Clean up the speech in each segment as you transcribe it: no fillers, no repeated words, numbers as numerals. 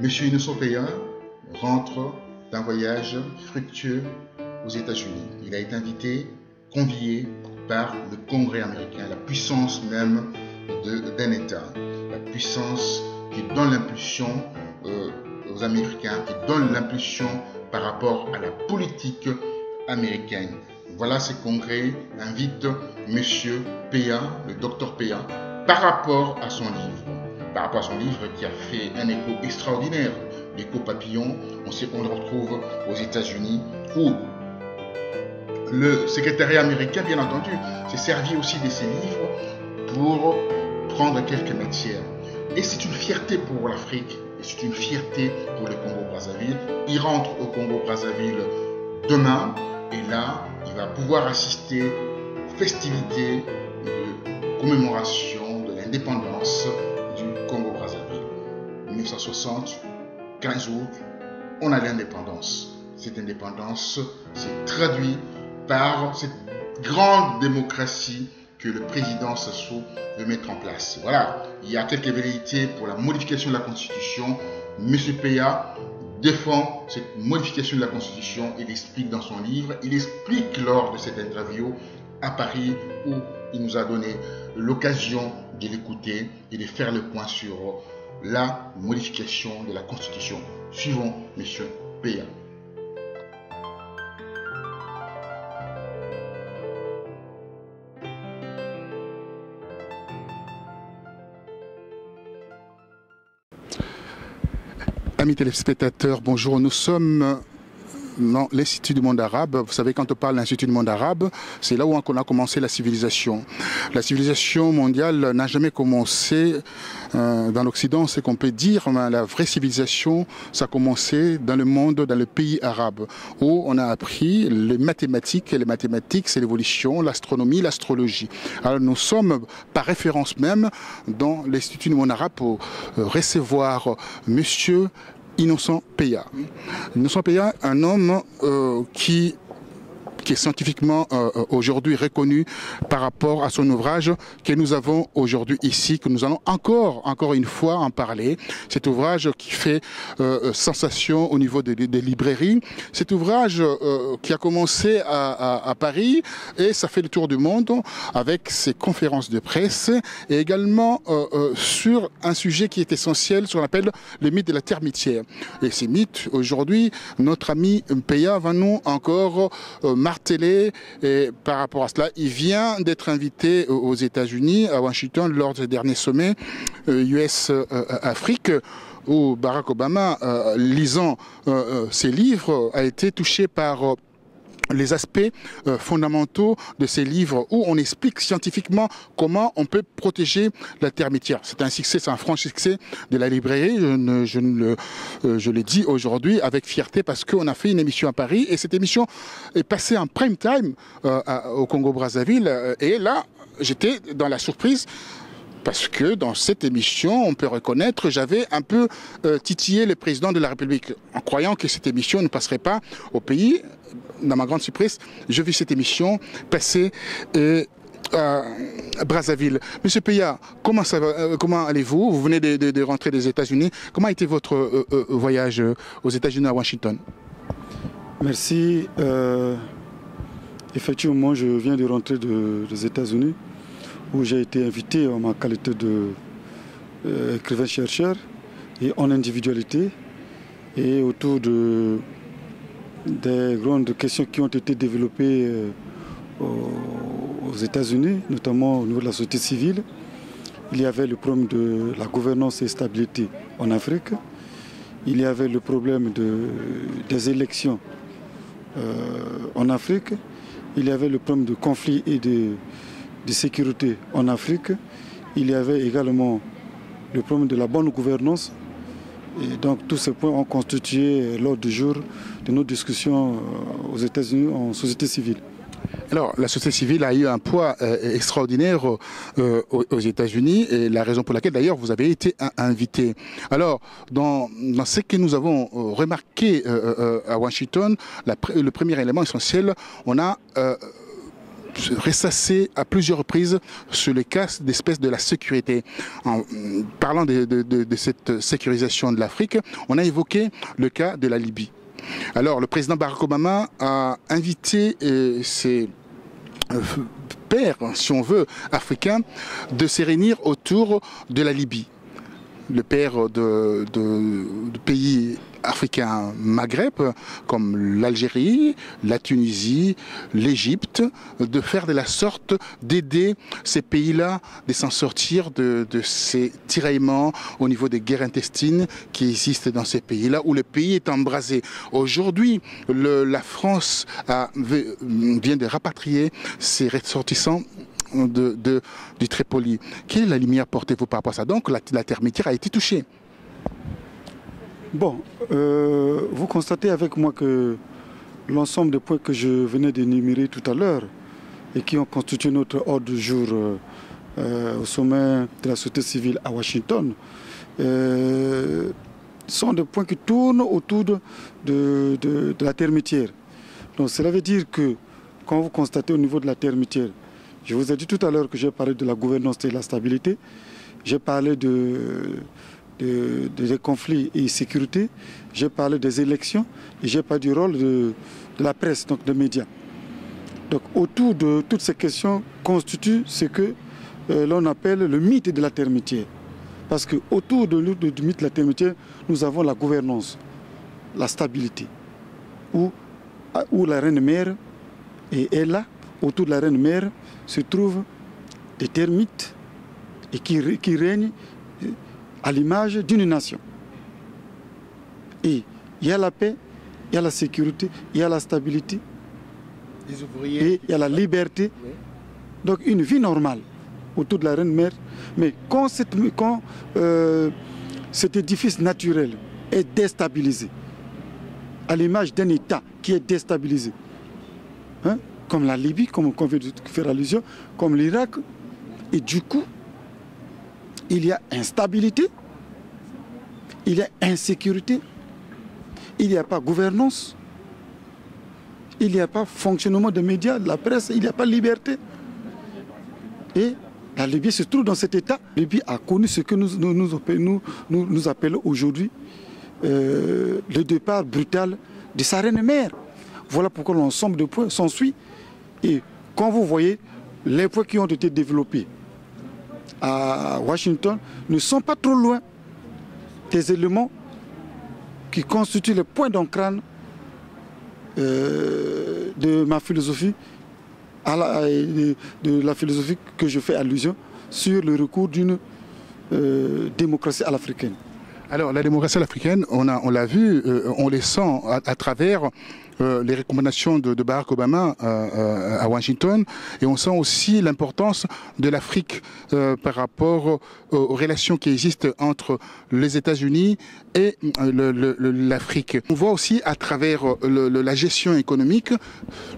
Monsieur Innocent Peya rentre d'un voyage fructueux aux États-Unis. Il a été invité, convié par le Congrès américain, la puissance même d'un État, la puissance qui donne l'impulsion aux Américains, qui donne l'impulsion par rapport à la politique américaine. Voilà, ce congrès invite Monsieur Peya, le docteur Peya, par rapport à son livre qui a fait un écho extraordinaire, l'écho papillon. On le retrouve aux États-Unis, où le secrétariat américain, bien entendu, s'est servi aussi de ces livres pour prendre quelques matières. Et c'est une fierté pour l'Afrique, et c'est une fierté pour le Congo-Brazzaville. Il rentre au Congo-Brazzaville demain, et là, il va pouvoir assister aux festivités de commémoration de l'indépendance du Congo-Brazzaville. 1960, 15 août, on a l'indépendance. Cette indépendance s'est traduite par cette grande démocratie que le président Sassou veut mettre en place. Voilà, il y a quelques velléités pour la modification de la Constitution. M. Peya défend cette modification de la Constitution. Il explique dans son livre, il explique lors de cette interview à Paris, où il nous a donné l'occasion de l'écouter et de faire le point sur la modification de la Constitution. Suivons M. Peya. Amis téléspectateurs, bonjour. Nous sommes dans l'Institut du monde arabe. Vous savez, quand on parle de l'Institut du monde arabe, c'est là où on a commencé la civilisation. La civilisation mondiale n'a jamais commencé dans l'Occident, c'est qu'on peut dire, mais la vraie civilisation, ça a commencé dans le monde, dans le pays arabe, où on a appris les mathématiques, et les mathématiques, c'est l'évolution, l'astronomie, l'astrologie. Alors nous sommes, par référence même, dans l'Institut du monde arabe pour recevoir Monsieur Innocent Peya. Innocent Peya, un homme qui est scientifiquement aujourd'hui reconnu par rapport à son ouvrage que nous avons aujourd'hui ici, que nous allons encore une fois en parler. Cet ouvrage qui fait sensation au niveau des librairies. Cet ouvrage qui a commencé à Paris et ça fait le tour du monde avec ses conférences de presse et également sur un sujet qui est essentiel, ce qu'on appelle le mythe de la terre mythière. Et ces mythes, aujourd'hui, notre ami Peya va nous encore martelé, et par rapport à cela, il vient d'être invité aux États-Unis, à Washington, lors du dernier sommet US-Afrique, où Barack Obama, lisant ses livres, a été touché par les aspects fondamentaux de ces livres où on explique scientifiquement comment on peut protéger la terre mythière. C'est un succès, c'est un franc succès de la librairie. Je l'ai dit aujourd'hui avec fierté parce qu'on a fait une émission à Paris et cette émission est passée en prime time au Congo-Brazzaville. Et là, j'étais dans la surprise. Parce que dans cette émission, on peut reconnaître, j'avais un peu titillé le président de la République, en croyant que cette émission ne passerait pas au pays. Dans ma grande surprise, j'ai vu cette émission passer à Brazzaville. Monsieur Peya, comment allez-vous? Vous venez de rentrer des États-Unis. Comment a été votre voyage aux États-Unis à Washington? Merci. Effectivement, je viens de rentrer des États-Unis, où j'ai été invité en ma qualité d'écrivain-chercheur et en individualité, et autour des grandes questions qui ont été développées aux États-Unis, notamment au niveau de la société civile. Il y avait le problème de la gouvernance et stabilité en Afrique. Il y avait le problème des élections en Afrique. Il y avait le problème de conflits et de sécurité en Afrique. Il y avait également le problème de la bonne gouvernance. Et donc tous ces points ont constitué l'ordre du jour de nos discussions aux États-Unis en société civile. Alors, la société civile a eu un poids extraordinaire aux États-Unis, et la raison pour laquelle d'ailleurs vous avez été invité. Alors, dans ce que nous avons remarqué à Washington, le premier élément essentiel, on a ressassé à plusieurs reprises sur les cas d'espèces de la sécurité. En parlant de cette sécurisation de l'Afrique, on a évoqué le cas de la Libye. Alors, le président Barack Obama a invité ses pairs, si on veut, africains, de se réunir autour de la Libye. Le père de pays africains Maghreb, comme l'Algérie, la Tunisie, l'Égypte, de faire de la sorte d'aider ces pays-là de s'en sortir de ces tiraillements au niveau des guerres intestines qui existent dans ces pays-là, où le pays est embrasé. Aujourd'hui, la France vient de rapatrier ses ressortissants du Tripoli. Quelle est la lumière portez-vous par rapport à ça? Donc la termitière a été touchée. Bon, vous constatez avec moi que l'ensemble des points que je venais d'énumérer tout à l'heure et qui ont constitué notre ordre du jour au sommet de la société civile à Washington sont des points qui tournent autour de la termitière. Donc cela veut dire que quand vous constatez au niveau de la termitière, je vous ai dit tout à l'heure que j'ai parlé de la gouvernance et de la stabilité, j'ai parlé des conflits et sécurité, j'ai parlé des élections et j'ai parlé du rôle de la presse, donc des médias. Donc autour de toutes ces questions constitue ce que l'on appelle le mythe de la termitière. Parce que autour du mythe de la termitière, nous avons la gouvernance, la stabilité, où la reine-mère est là, autour de la reine-mère se trouvent des termites et qui règnent à l'image d'une nation. Et il y a la paix, il y a la sécurité, il y a la stabilité, et il y a la liberté. Oui. Donc une vie normale autour de la reine-mère. Mais quand cet édifice naturel est déstabilisé, à l'image d'un État qui est déstabilisé, hein, comme la Libye, comme on vient de faire allusion, comme l'Irak, et du coup, il y a instabilité, il y a insécurité, il n'y a pas gouvernance, il n'y a pas fonctionnement des médias, de la presse, il n'y a pas liberté. Et la Libye se trouve dans cet état. La Libye a connu ce que nous appelons aujourd'hui le départ brutal de sa reine-mère. Voilà pourquoi l'ensemble de points s'ensuit. Et quand vous voyez les points qui ont été développés à Washington ne sont pas trop loin des éléments qui constituent les points d'ancrage de ma philosophie, de la philosophie que je fais allusion sur le recours d'une démocratie à l'africaine. Alors la démocratie à l'africaine, on l'a vu, on les sent à travers les recommandations de Barack Obama à Washington, et on sent aussi l'importance de l'Afrique par rapport aux relations qui existent entre les États-Unis et l'Afrique. On voit aussi à travers la gestion économique,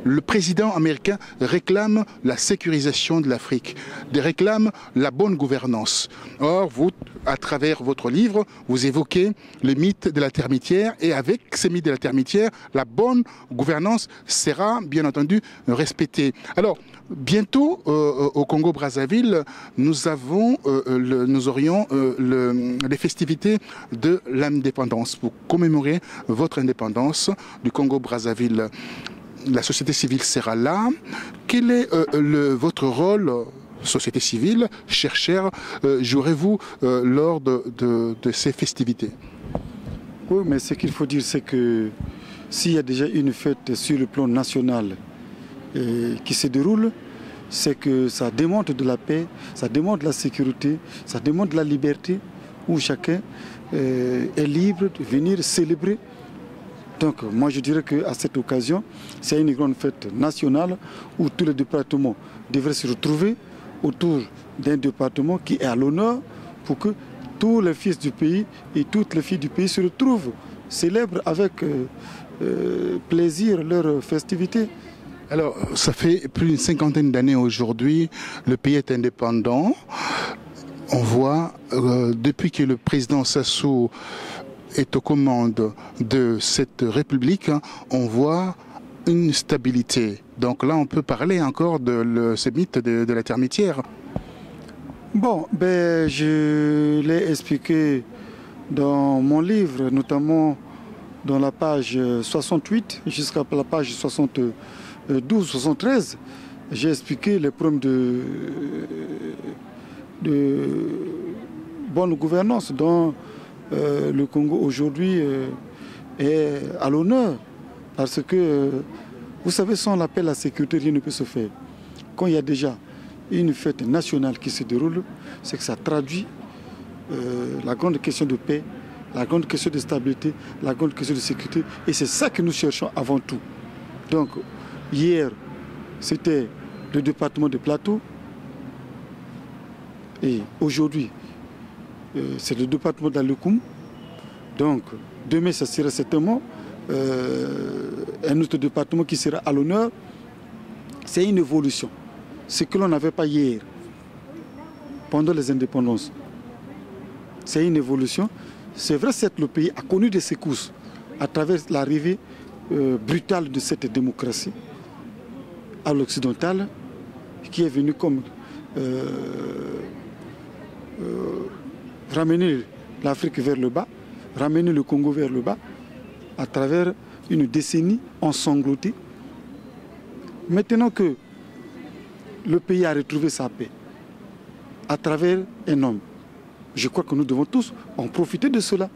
le président américain réclame la sécurisation de l'Afrique, réclame la bonne gouvernance. Or, vous, à travers votre livre, vous évoquez le mythe de la termitière, et avec ce mythe de la termitière, la bonne gouvernance sera bien entendu respectée. Alors, bientôt au Congo-Brazzaville, nous aurions les festivités de l'indépendance pour commémorer votre indépendance du Congo-Brazzaville. La société civile sera là. Quel est votre rôle, société civile, chercheur, jouerez-vous lors de ces festivités? Oui, mais ce qu'il faut dire, c'est que s'il y a déjà une fête sur le plan national qui se déroule, c'est que ça démontre de la paix, ça démontre de la sécurité, ça démontre de la liberté, où chacun est libre de venir célébrer. Donc moi je dirais qu'à cette occasion, c'est une grande fête nationale où tous les départements devraient se retrouver autour d'un département qui est à l'honneur pour que tous les fils du pays et toutes les filles du pays se retrouvent, célèbrent avec plaisir leur festivité. Alors, ça fait plus d'une cinquantaine d'années aujourd'hui, le pays est indépendant. On voit, depuis que le président Sassou est aux commandes de cette république, on voit une stabilité. Donc là, on peut parler encore de ce mythe de la termitière. Bon, ben, je l'ai expliqué dans mon livre, notamment dans la page 68 jusqu'à la page 72, 73. J'ai expliqué les problèmes de bonne gouvernance dont le Congo aujourd'hui est à l'honneur. Parce que, vous savez, sans la paix, la sécurité, rien ne peut se faire. Quand il y a déjà une fête nationale qui se déroule, c'est que ça traduit la grande question de paix, la grande question de stabilité, la grande question de sécurité. Et c'est ça que nous cherchons avant tout. Donc, hier, c'était le département de Plateau. Et aujourd'hui, c'est le département d'Alokoum. Donc, demain, ça sera certainement un autre département qui sera à l'honneur. C'est une évolution. Ce que l'on n'avait pas hier, pendant les indépendances. C'est une évolution. C'est vrai, certes, le pays a connu des secousses à travers l'arrivée brutale de cette démocratie à l'occidental, qui est venue comme ramener l'Afrique vers le bas, ramener le Congo vers le bas, à travers une décennie ensanglantée. Maintenant que le pays a retrouvé sa paix, à travers un homme, je crois que nous devons tous en profiter de cela.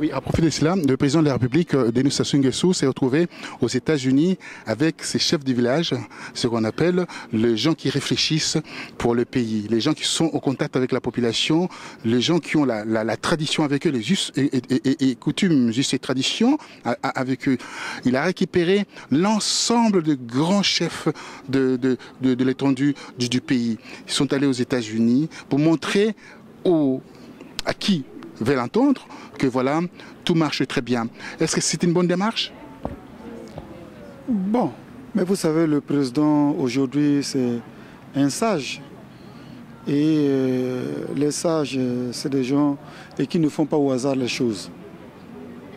Oui, à profiter de cela, le président de la République, Denis Sassou Nguesso, s'est retrouvé aux États-Unis avec ses chefs du village, ce qu'on appelle les gens qui réfléchissent pour le pays, les gens qui sont au contact avec la population, les gens qui ont la tradition avec eux, les us et coutumes, us et traditions avec eux. Il a récupéré l'ensemble des grands chefs de l'étendue du pays. Ils sont allés aux États-Unis pour montrer à qui veut l'entendre que voilà, tout marche très bien. Est-ce que c'est une bonne démarche? Bon, mais vous savez, le président aujourd'hui, c'est un sage. Et les sages, c'est des gens qui ne font pas au hasard les choses.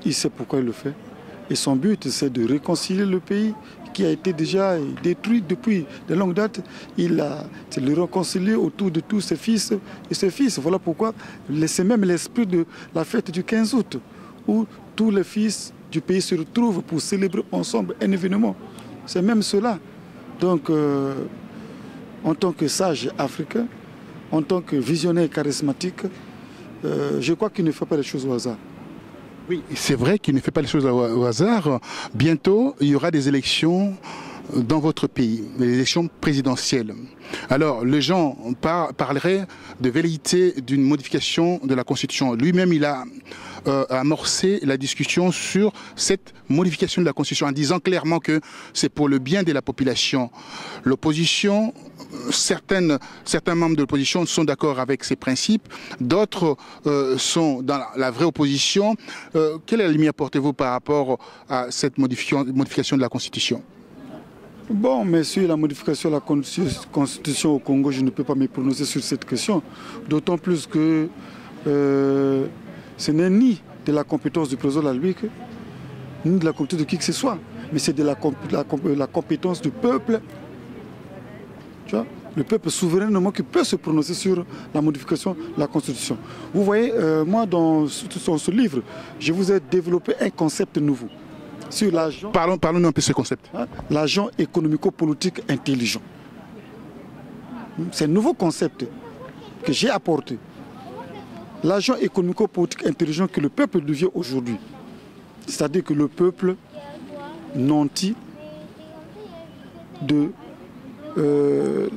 Il sait pourquoi il le fait. Et son but, c'est de réconcilier le pays qui a été déjà détruit depuis de longues dates. Il a le réconcilier autour de tous ses fils et ses fils. Voilà pourquoi c'est même l'esprit de la fête du 15 août, où tous les fils du pays se retrouvent pour célébrer ensemble un événement. C'est même cela. Donc, en tant que sage africain, en tant que visionnaire charismatique, je crois qu'il ne fait pas les choses au hasard. Oui, c'est vrai qu'il ne fait pas les choses au hasard. Bientôt, il y aura des élections dans votre pays, des élections présidentielles. Alors, les gens parleraient de velléité d'une modification de la Constitution. Lui-même, il a amorcé la discussion sur cette modification de la Constitution en disant clairement que c'est pour le bien de la population. L'opposition, certains membres de l'opposition sont d'accord avec ces principes, d'autres sont dans la vraie opposition. Quelle est la lumière portez-vous par rapport à cette modification de la Constitution? Bon, mais sur la modification de la Constitution au Congo, je ne peux pas me prononcer sur cette question. D'autant plus que ce n'est ni de la compétence du président de la République, ni de la compétence de qui que ce soit, mais c'est de la compétence du peuple. Tu vois, le peuple souverainement qui peut se prononcer sur la modification de la Constitution. Vous voyez, moi, dans ce livre, je vous ai développé un concept nouveau. Sur l'agent. Parlons-nous un peu de ce concept. L'agent économico-politique intelligent. C'est un nouveau concept que j'ai apporté. L'agent économico-politique intelligent que le peuple devient aujourd'hui. C'est-à-dire que le peuple nanti de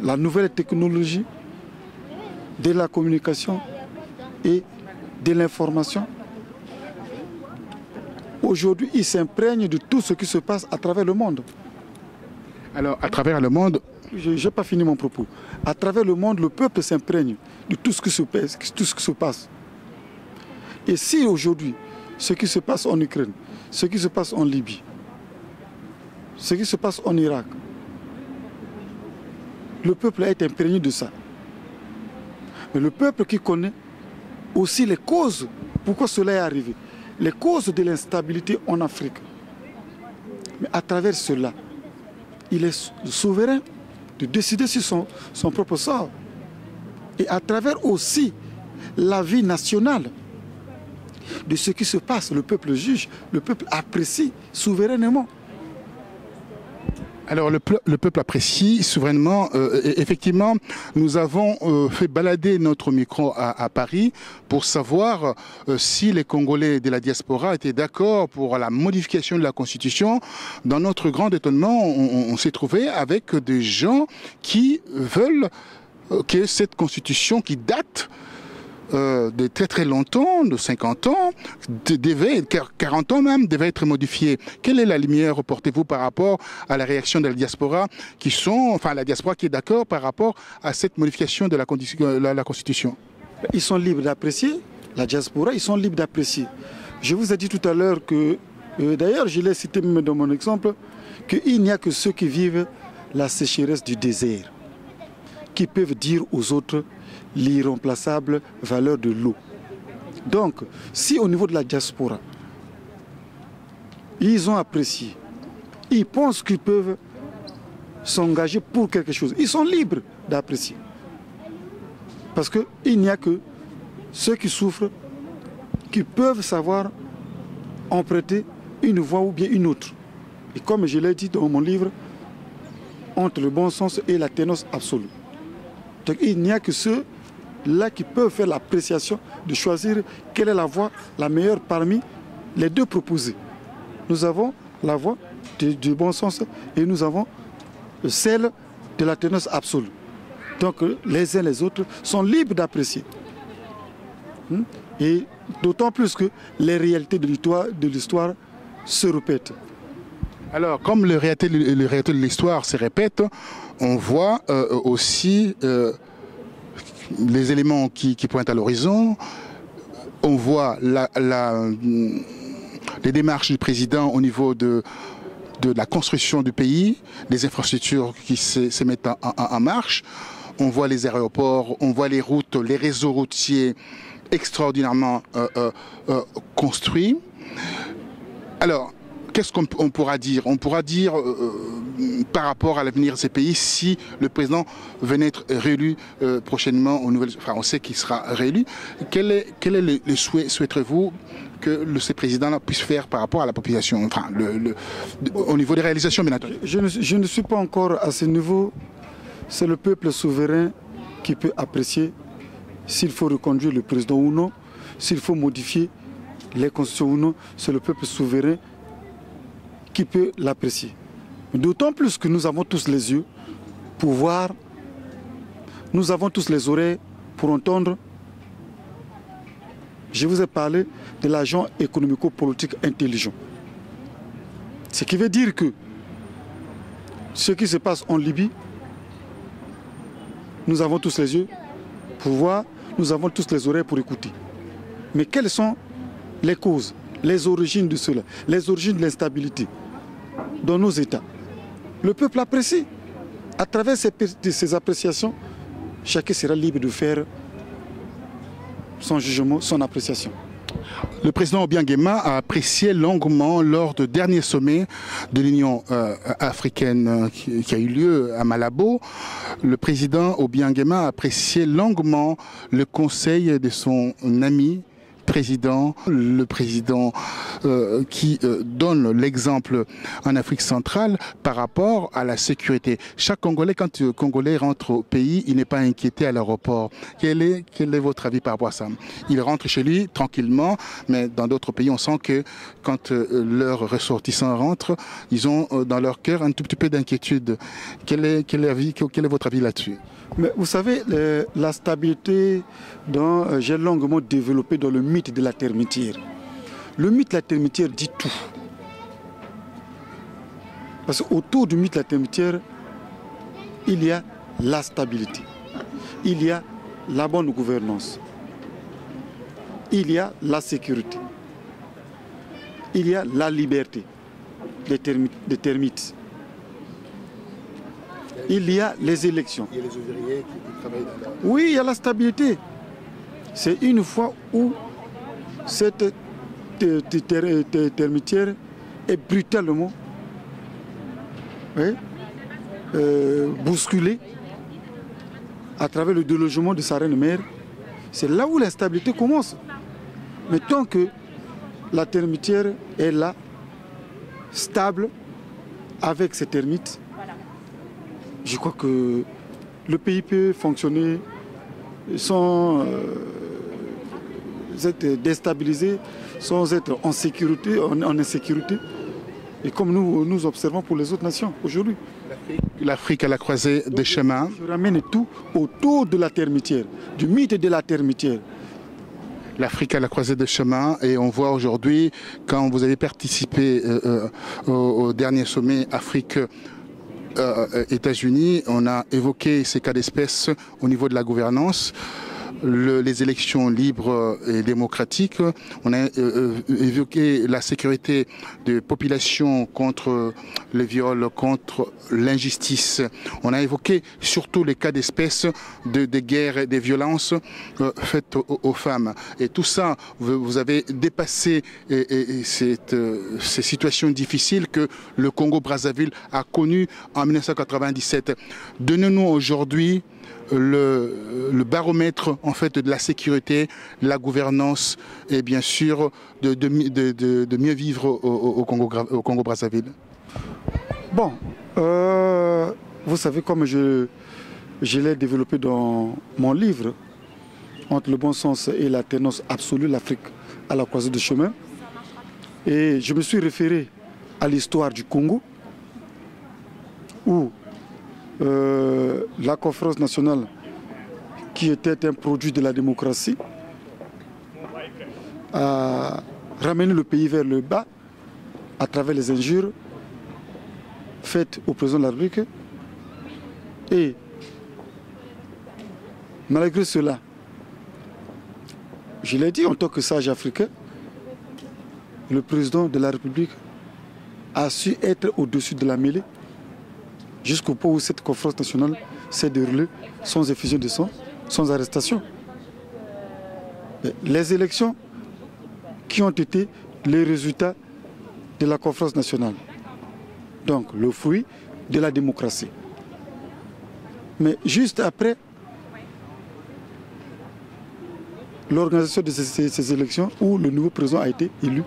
la nouvelle technologie, de la communication et de l'information. Aujourd'hui, il s'imprègne de tout ce qui se passe à travers le monde. Alors, à travers le monde... Je n'ai pas fini mon propos. À travers le monde, le peuple s'imprègne de tout ce qui se passe. Et si aujourd'hui, ce qui se passe en Ukraine, ce qui se passe en Libye, ce qui se passe en Irak, le peuple a été imprégné de ça. Mais le peuple qui connaît aussi les causes, pourquoi cela est arrivé, les causes de l'instabilité en Afrique, Mais à travers cela, il est souverain de décider sur son propre sort. Et à travers aussi la vie nationale, de ce qui se passe, le peuple juge, le peuple apprécie souverainement. Alors le peuple apprécie souverainement. Effectivement, nous avons fait balader notre micro à Paris pour savoir si les Congolais de la diaspora étaient d'accord pour la modification de la Constitution. Dans notre grand étonnement, on s'est trouvé avec des gens qui veulent que cette Constitution qui date de très très longtemps, de 50 ans, 40 ans même, devait être modifié. Quelle est la lumière portez-vous par rapport à la réaction de la diaspora la diaspora qui est d'accord par rapport à cette modification de la Constitution? Ils sont libres d'apprécier, la diaspora, ils sont libres d'apprécier. Je vous ai dit tout à l'heure que, d'ailleurs je l'ai cité même dans mon exemple, qu'il n'y a que ceux qui vivent la sécheresse du désert qui peuvent dire aux autres l'irremplaçable valeur de l'eau. Donc, si au niveau de la diaspora, ils ont apprécié, ils pensent qu'ils peuvent s'engager pour quelque chose, ils sont libres d'apprécier. Parce qu'il n'y a que ceux qui souffrent qui peuvent savoir emprunter une voie ou bien une autre. Et comme je l'ai dit dans mon livre, entre le bon sens et la ténance absolue. Donc il n'y a que ceux-là qui peuvent faire l'appréciation de choisir quelle est la voie la meilleure parmi les deux proposées. Nous avons la voie du bon sens et nous avons celle de la ténance absolue. Donc les uns les autres sont libres d'apprécier. Et d'autant plus que les réalités de l'histoire se répètent. Alors, comme les réalités de l'histoire se répètent, on voit aussi les éléments qui pointent à l'horizon. On voit les démarches du président au niveau de la construction du pays, les infrastructures qui se mettent en marche. On voit les aéroports, on voit les routes, les réseaux routiers extraordinairement construits. Alors, qu'est-ce qu'on pourra dire? On pourra dire par rapport à l'avenir de ces pays si le président venait être réélu prochainement aux nouvelles. Enfin, on sait qu'il sera réélu. Quel est le souhait souhaiterez-vous que ce président puisse faire par rapport à la population, enfin, au niveau des réalisations, bien entendu? Je ne suis pas encore à ce niveau. C'est le peuple souverain qui peut apprécier s'il faut reconduire le président ou non, s'il faut modifier les constitutions ou non. C'est le peuple souverain qui peut l'apprécier. D'autant plus que nous avons tous les yeux pour voir, nous avons tous les oreilles pour entendre. Je vous ai parlé de l'agent économico-politique intelligent. Ce qui veut dire que ce qui se passe en Libye, nous avons tous les yeux pour voir, nous avons tous les oreilles pour écouter. Mais quelles sont les causes, les origines de cela, les origines de l'instabilité dans nos États? Le peuple apprécie. À travers ces appréciations, chacun sera libre de faire son jugement, son appréciation. Le président Obiang-Nguema a apprécié longuement lors du dernier sommet de l'Union africaine qui a eu lieu à Malabo. Le président Obiang-Nguema a apprécié longuement le conseil de son ami le président qui donne l'exemple en Afrique centrale par rapport à la sécurité. Chaque Congolais, quand un Congolais rentre au pays, il n'est pas inquiété à l'aéroport. Quel est votre avis par rapport à ça? Il rentre chez lui tranquillement, mais dans d'autres pays, on sent que quand leurs ressortissants rentrent, ils ont dans leur cœur un tout petit peu d'inquiétude. Quel est votre avis là-dessus? Mais vous savez, la stabilité dont j'ai longuement développé dans le mythe de la termitière. Le mythe de la termitière dit tout. Parce qu'autour du mythe de la termitière, il y a la stabilité, il y a la bonne gouvernance, il y a la sécurité, il y a la liberté des termites. Il y a les élections. Il y a les ouvriers qui travaillent dans la... Oui, il y a la stabilité. C'est une fois où cette termitière est brutalement bousculé à travers le délogement de sa reine-mère. C'est là où l'instabilité commence. Mais tant que la termitière est là, stable, avec ses termites, je crois que le pays peut fonctionner sans être déstabilisé, sans être en sécurité, en insécurité. Et comme nous observons pour les autres nations aujourd'hui. L'Afrique à la croisée des chemins. Je ramène tout autour de la termitière, du mythe de la termitière. L'Afrique à la croisée des chemins, et on voit aujourd'hui, quand vous avez participé au dernier sommet Afrique États-Unis, on a évoqué ces cas d'espèce au niveau de la gouvernance. Les élections libres et démocratiques. On a évoqué la sécurité des populations contre les viols, contre l'injustice. On a évoqué surtout les cas d'espèce de guerres et des violences faites aux femmes. Et tout ça, vous avez dépassé ces situations difficiles que le Congo-Brazzaville a connues en 1997. Donnez-nous aujourd'hui le baromètre en fait de la sécurité, la gouvernance et bien sûr de mieux vivre au Congo-Brazzaville. Bon, vous savez, comme je l'ai développé dans mon livre, Entre le bon sens et la ténance absolue, l'Afrique à la croisée des chemins, et je me suis référé à l'histoire du Congo, où la conférence nationale, qui était un produit de la démocratie, a ramené le pays vers le bas à travers les injures faites au président de la République. Et malgré cela, je l'ai dit en tant que sage africain, le président de la République a su être au-dessus de la mêlée jusqu'au point où cette conférence nationale s'est déroulée sans effusion de sang, sans arrestation. Les élections qui ont été les résultats de la conférence nationale. Donc le fruit de la démocratie. Mais juste après l'organisation de ces élections où le nouveau président a été élu,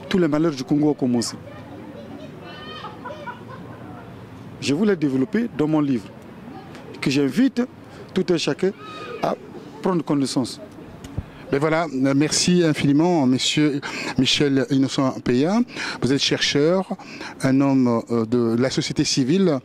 tous les malheurs du Congo ont commencé. Je voulais développer dans mon livre, que j'invite tout un chacun à prendre connaissance. Ben voilà, merci infiniment, monsieur Michel Innocent Peya. Vous êtes chercheur, un homme de la société civile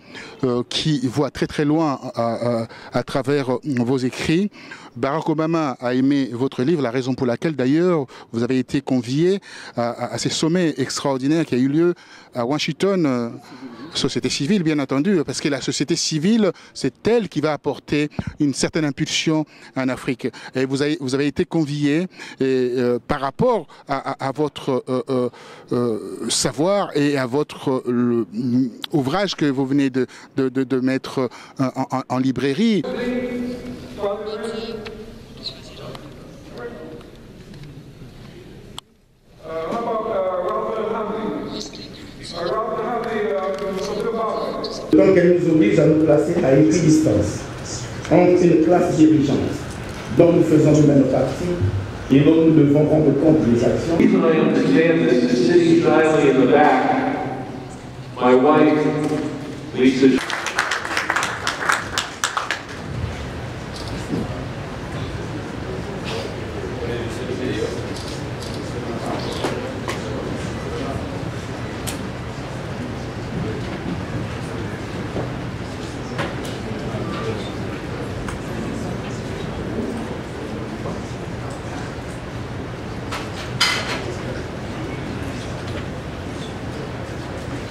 qui voit très très loin à travers vos écrits. Barack Obama a aimé votre livre, la raison pour laquelle d'ailleurs vous avez été convié à ces sommets extraordinaires qui a eu lieu à Washington, société civile bien entendu, parce que la société civile, c'est elle qui va apporter une certaine impulsion en Afrique. Et vous avez été convié par rapport à votre savoir et à votre ouvrage que vous venez de mettre en librairie. Donc elle nous oblige à nous placer à équidistance entre une classe dirigeante dont nous faisons nous-mêmes partie et dont nous devons rendre compte des actions.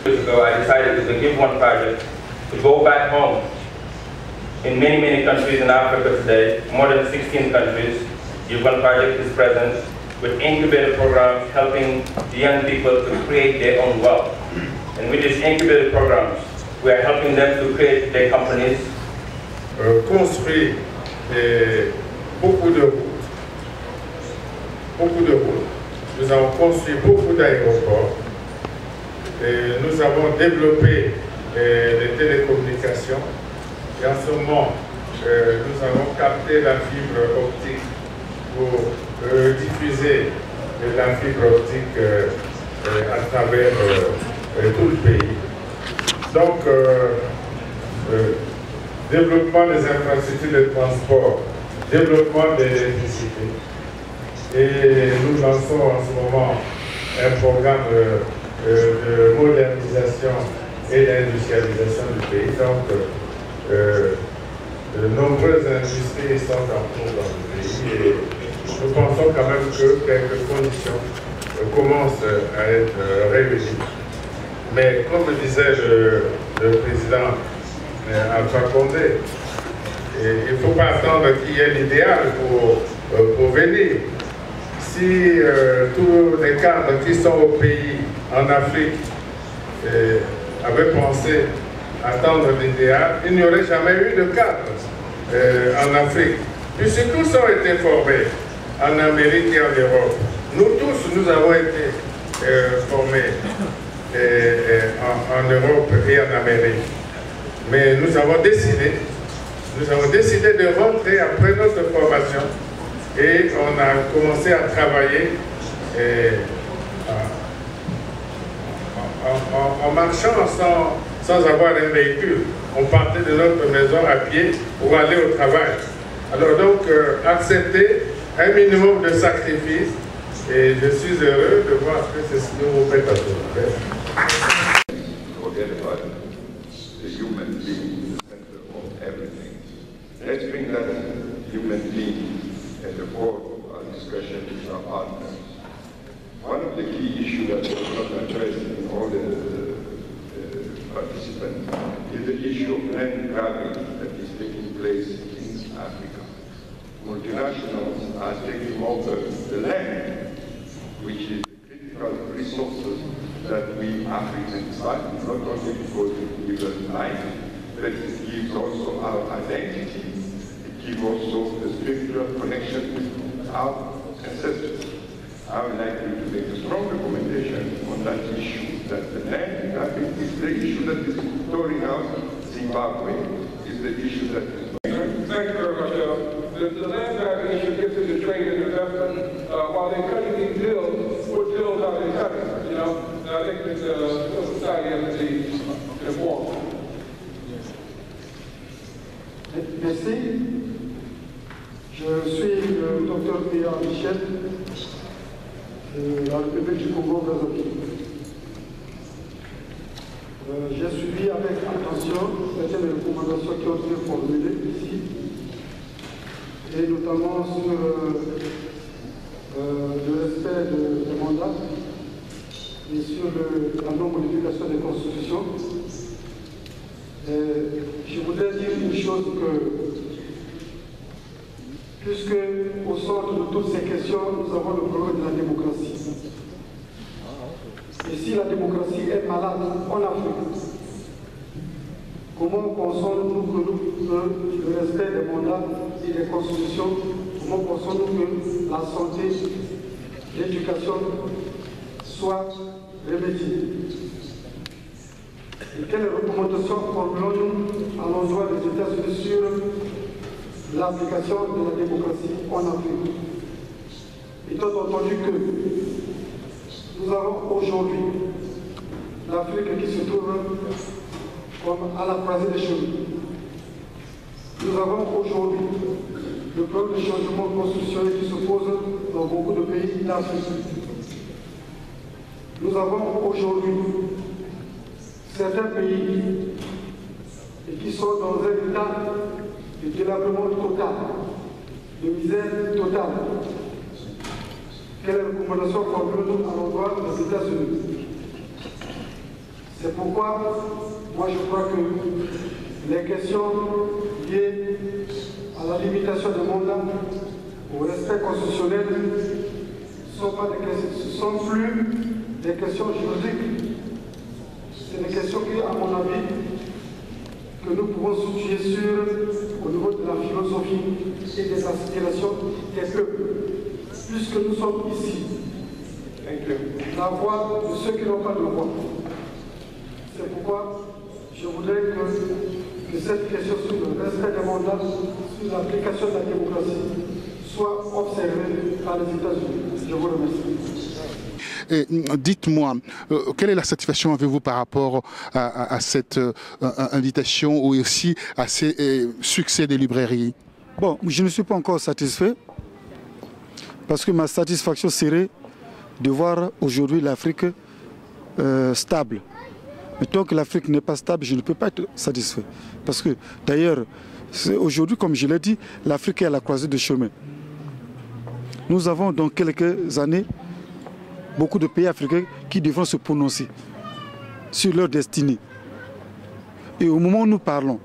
Ago, I decided to give one project to go back home. In many countries in Africa today, more than 16 countries, Give One Project is present with incubator programs helping the young people to create their own wealth. And with these incubator programs, we are helping them to create their companies. Construit beaucoup de routes. Nous avons construit beaucoup d'aéroports. Nous avons développé les télécommunications. Et en ce moment, nous avons capté la fibre optique pour diffuser la fibre optique à travers tout le pays. Donc, développement des infrastructures de transport, développement de l'électricité. Et nous lançons en ce moment un programme de modernisation et d'industrialisation du pays. Donc, de nombreuses industries sont en cours dans le pays et nous pensons quand même que quelques conditions commencent à être réunies. Mais comme disait le président Alpha Condé, il ne faut pas attendre qu'il y ait l'idéal pour venir. Si tous les cadres qui sont au pays, en Afrique, avaient pensé attendre l'idéal, il n'y aurait jamais eu de cadre en Afrique. Puisque tous ont été formés en Amérique et en Europe. Nous tous, nous avons été formés en Europe et en Amérique. Mais nous avons décidé de rentrer après notre formation et on a commencé à travailler en marchant sans avoir un véhicule. On partait de notre maison à pied pour aller au travail. Alors donc, accepter un minimum de sacrifice et je suis heureux de voir que c'est ce que vous faites à tout. Forget about the human being in the center of everything. Let's bring that human being at the core of our discussion with our partners. One of the key issues that was not addressed in all the participants is the issue of land grabbing that is taking place in Africa. Multinationals are taking over the land, which is critical resources that we Africans value, not only because it gives us life, but it gives also our identity. It gives also the spiritual connection with our ancestors. I would like you to make a strong recommendation on that issue, that the land grabbing is the issue that is throwing out Zimbabwe, is the issue that is... Thank you very much. The land grabbing issue gets into trade and investment. While they're cutting these bills, what bills are they cutting? You know, and I think that the society has to be informed. Merci. Je suis le docteur Pierre Michel de la République du Congo-Brazzaville. J'ai suivi avec attention certaines recommandations qui ont été formulées ici, et notamment sur le respect des mandats et sur la non-modification des constitutions. Je voudrais dire une chose que, puisque au centre de toutes ces questions, nous avons le problème de la démocratie. Et si la démocratie est malade en Afrique, comment pensons-nous que le respect des mandats et des constitutions, comment pensons-nous que la santé, l'éducation soient remédiées? Et quelles recommandations formulons-nous à l'endroit des États-Unis sur l'application de la démocratie en Afrique? Étant entendu que nous avons aujourd'hui l'Afrique qui se trouve comme à la croisée des chemins. Nous avons aujourd'hui le problème de changement constitutionnel qui se pose dans beaucoup de pays d'Afrique. Nous avons aujourd'hui certains pays qui sont dans un état de délabrement total, de misère totale. Quelles recommandations formulons-nous à l'endroit des États-Unis? C'est pourquoi, moi je crois que les questions liées à la limitation des mandats, au respect constitutionnel, ce sont plus des questions juridiques. C'est des questions qui, à mon avis, que nous pouvons situer au niveau de la philosophie et des aspirations des peuples. Puisque nous sommes ici, la voix de ceux qui n'ont pas de voix. C'est pourquoi je voudrais que cette question sur le respect des mandats, sur l'application de la démocratie, soit observée par les États-Unis. Je vous remercie. Dites-moi, quelle est la satisfaction avez-vous par rapport à cette invitation ou aussi à ces succès des librairies? Bon, je ne suis pas encore satisfait parce que ma satisfaction serait de voir aujourd'hui l'Afrique stable. Mais tant que l'Afrique n'est pas stable, je ne peux pas être satisfait. Parce que d'ailleurs, aujourd'hui, comme je l'ai dit, l'Afrique est à la croisée des chemins. Nous avons dans quelques années beaucoup de pays africains qui devront se prononcer sur leur destinée. Et au moment où nous parlons,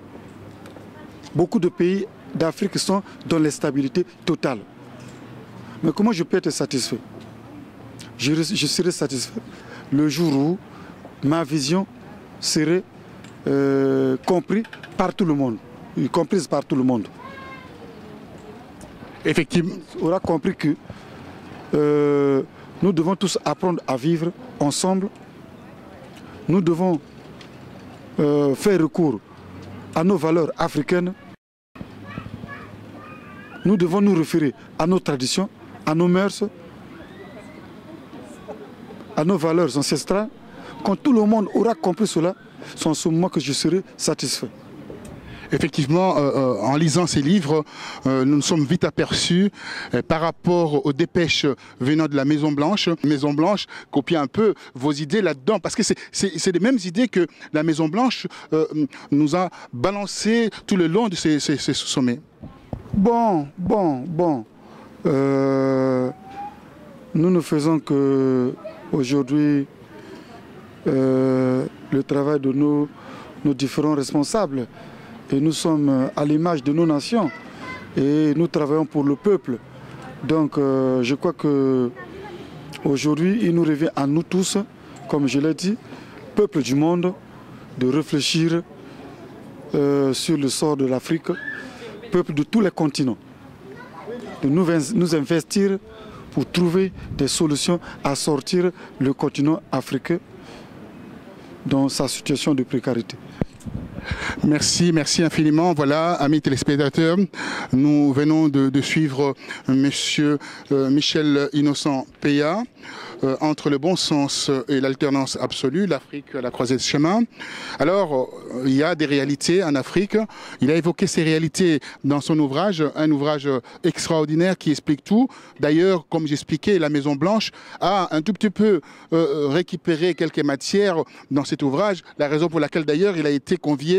beaucoup de pays d'Afrique sont dans l'instabilité totale. Mais comment je peux être satisfait? Je serai satisfait le jour où ma vision serait comprise par tout le monde. Effectivement. On aura compris que nous devons tous apprendre à vivre ensemble. Nous devons faire recours à nos valeurs africaines. Nous devons nous référer à nos traditions, à nos mœurs, à nos valeurs ancestrales. Quand tout le monde aura compris cela, c'est en ce moment que je serai satisfait. Effectivement, en lisant ces livres, nous nous sommes vite aperçus par rapport aux dépêches venant de la Maison Blanche. Maison Blanche copie un peu vos idées là-dedans, parce que c'est les mêmes idées que la Maison Blanche nous a balancées tout le long de ces sommets. Bon. Nous ne faisons que aujourd'hui le travail de nos différents responsables. Et nous sommes à l'image de nos nations et nous travaillons pour le peuple. Donc je crois qu'aujourd'hui, il nous revient à nous tous, comme je l'ai dit, peuple du monde, de réfléchir sur le sort de l'Afrique, peuple de tous les continents, de nous investir pour trouver des solutions à sortir le continent africain dans sa situation de précarité. Merci infiniment. Voilà, amis téléspectateurs, nous venons de suivre Monsieur Michel Innocent Peya, entre le bon sens et l'alternance absolue, l'Afrique à la croisée des chemins. Alors, il y a des réalités en Afrique. Il a évoqué ces réalités dans son ouvrage, un ouvrage extraordinaire qui explique tout. D'ailleurs, comme j'expliquais, la Maison Blanche a un tout petit peu récupéré quelques matières dans cet ouvrage, la raison pour laquelle d'ailleurs il a été convié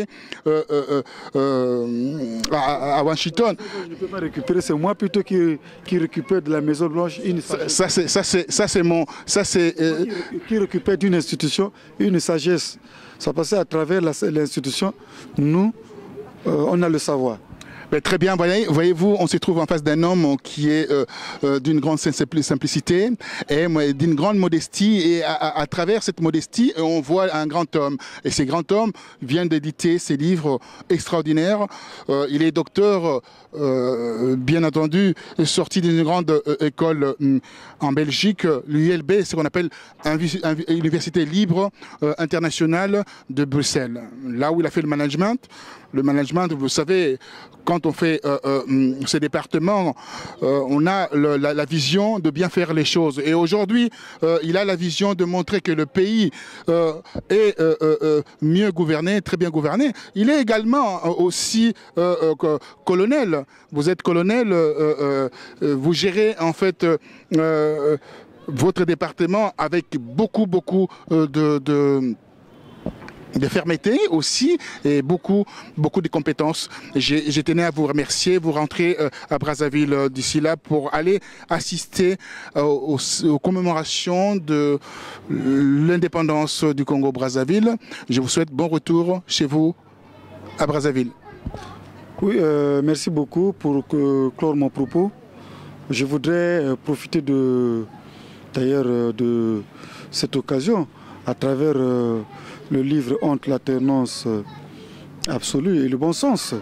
à Washington. Je ne peux pas récupérer, c'est moi plutôt qui récupère de la Maison Blanche une sagesse. Qui récupère d'une institution une sagesse. Ça passait à travers l'institution. Nous, on a le savoir. Ben, très bien, voyez-vous, on se trouve en face d'un homme qui est d'une grande simplicité et d'une grande modestie. Et à travers cette modestie, on voit un grand homme. Et ce grand homme vient d'éditer ses livres extraordinaires. Il est docteur, bien entendu, sorti d'une grande école en Belgique, l'ULB, c'est ce qu'on appelle l'Université libre internationale de Bruxelles. Là où il a fait le management. Le management, vous savez, quand on fait ces départements, on a la vision de bien faire les choses. Et aujourd'hui, il a la vision de montrer que le pays est mieux gouverné, très bien gouverné. Il est également aussi colonel. Vous êtes colonel, vous gérez en fait votre département avec beaucoup de fermeté aussi et beaucoup de compétences. Je tenais à vous remercier. Vous rentrez à Brazzaville d'ici là pour aller assister aux commémorations de l'indépendance du Congo-Brazzaville. Je vous souhaite bon retour chez vous à Brazzaville. Oui, merci beaucoup pour clore mon propos. Je voudrais profiter d'ailleurs de cette occasion à travers le livre Entre l'alternance absolue et le bon sens,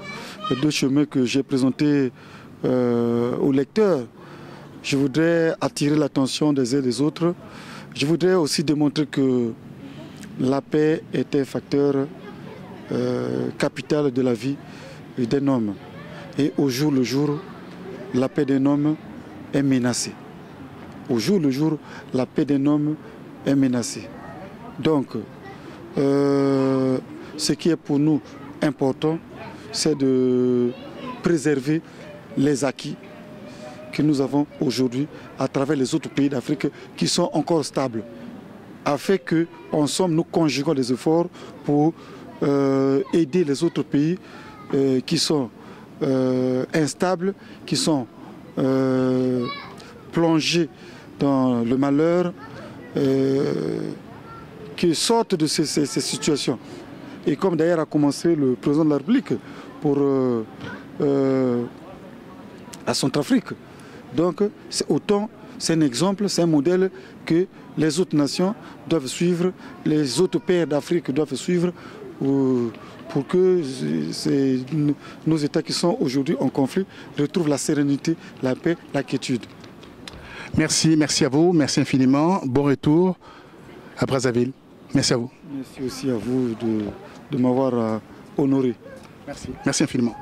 les deux chemins que j'ai présentés aux lecteurs. Je voudrais attirer l'attention des uns et des autres. Je voudrais aussi démontrer que la paix est un facteur capitale de la vie d'un homme. Et au jour le jour, la paix d'un homme est menacée. Au jour le jour, la paix d'un homme est menacée. Donc, ce qui est pour nous important, c'est de préserver les acquis que nous avons aujourd'hui à travers les autres pays d'Afrique qui sont encore stables, afin que, ensemble, nous conjuguons des efforts pour aider les autres pays qui sont instables, qui sont plongés dans le malheur, qui sortent de ces situations. Et comme d'ailleurs a commencé le président de la République pour la Centrafrique. Donc c'est un exemple, c'est un modèle que les autres nations doivent suivre, les autres pays d'Afrique doivent suivre pour que nos États qui sont aujourd'hui en conflit retrouvent la sérénité, la paix, la quiétude. Merci, merci à vous, merci infiniment. Bon retour à Brazzaville. Merci à vous. Merci aussi à vous de m'avoir honoré. Merci. Merci infiniment.